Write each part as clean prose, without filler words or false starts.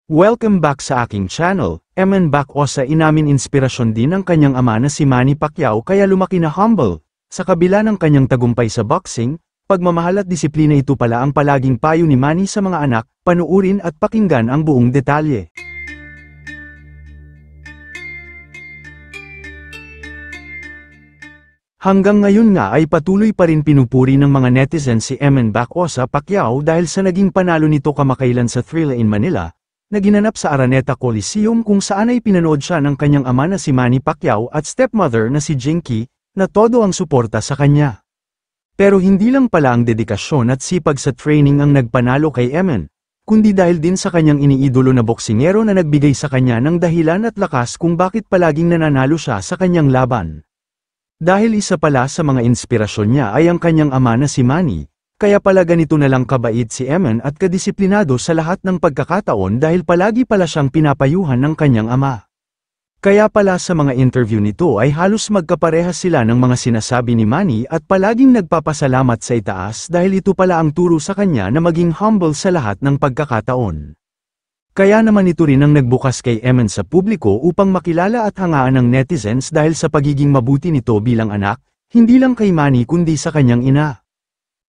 Welcome back sa aking channel. Eman Bacosa inamin inspirasyon din ng kanyang ama na si Manny Pacquiao kaya lumaki na humble. Sa kabila ng kanyang tagumpay sa boxing, pagmamahal at disiplina ito pala ang palaging payo ni Manny sa mga anak. Panuurin at pakinggan ang buong detalye. Hanggang ngayon nga ay patuloy pa rin pinupuri ng mga netizens si Eman Bacosa Pacquiao dahil sa naging panalo nito kamakailan sa Thrilla in Manila, na ginanap sa Araneta Coliseum kung saan ay pinanood siya ng kanyang ama na si Manny Pacquiao at stepmother na si Jinky, na todo ang suporta sa kanya. Pero hindi lang pala ang dedikasyon at sipag sa training ang nagpanalo kay Eman, kundi dahil din sa kanyang iniidolo na boksingero na nagbigay sa kanya ng dahilan at lakas kung bakit palaging nananalo siya sa kanyang laban. Dahil isa pala sa mga inspirasyon niya ay ang kanyang ama na si Manny, kaya pala ganito na lang kabait si Eman at kadisiplinado sa lahat ng pagkakataon dahil palagi pala siyang pinapayuhan ng kanyang ama. Kaya pala sa mga interview nito ay halos magkaparehas sila ng mga sinasabi ni Manny at palaging nagpapasalamat sa itaas dahil ito pala ang turo sa kanya na maging humble sa lahat ng pagkakataon. Kaya naman ito rin ang nagbukas kay Eman sa publiko upang makilala at hangaan ng netizens dahil sa pagiging mabuti nito bilang anak, hindi lang kay Manny kundi sa kanyang ina.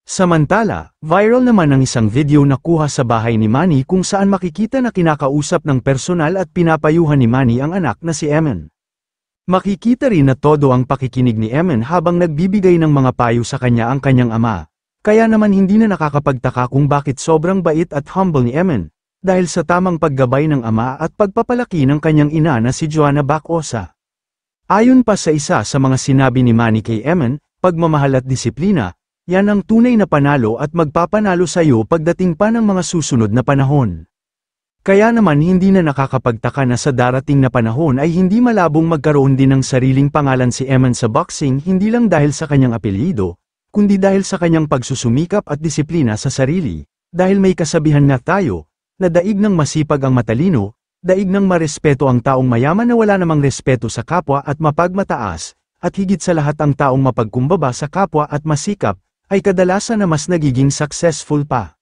Samantala, viral naman ang isang video na kuha sa bahay ni Manny kung saan makikita na kinakausap ng personal at pinapayuhan ni Manny ang anak na si Eman. Makikita rin na todo ang pakikinig ni Eman habang nagbibigay ng mga payo sa kanya ang kanyang ama. Kaya naman hindi na nakakapagtaka kung bakit sobrang bait at humble ni Eman, dahil sa tamang paggabay ng ama at pagpapalaki ng kanyang ina na si Joanna Bacosa. Ayon pa sa isa sa mga sinabi ni Manny kay Eman, pagmamahal at disiplina, yan ang tunay na panalo at magpapanalo sa iyo pagdating pa ng mga susunod na panahon. Kaya naman hindi na nakakapagtaka na sa darating na panahon ay hindi malabong magkaroon din ng sariling pangalan si Eman sa boxing hindi lang dahil sa kanyang apelyido, kundi dahil sa kanyang pagsusumikap at disiplina sa sarili, dahil may kasabihan na tayo, na daig ng masipag ang matalino, daig ng marespeto ang taong mayaman na wala namang respeto sa kapwa at mapagmataas, at higit sa lahat ang taong mapagkumbaba sa kapwa at masikap, ay kadalasan na mas nagiging successful pa.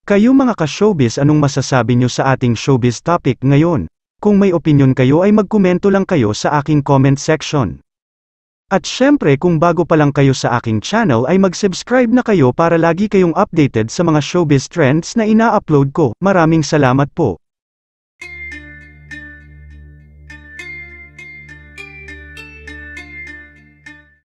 Kayo mga ka-showbiz, anong masasabi nyo sa ating showbiz topic ngayon? Kung may opinion kayo ay magkomento lang kayo sa aking comment section. At syempre kung bago pa lang kayo sa aking channel ay mag-subscribe na kayo para lagi kayong updated sa mga showbiz trends na ina-upload ko. Maraming salamat po.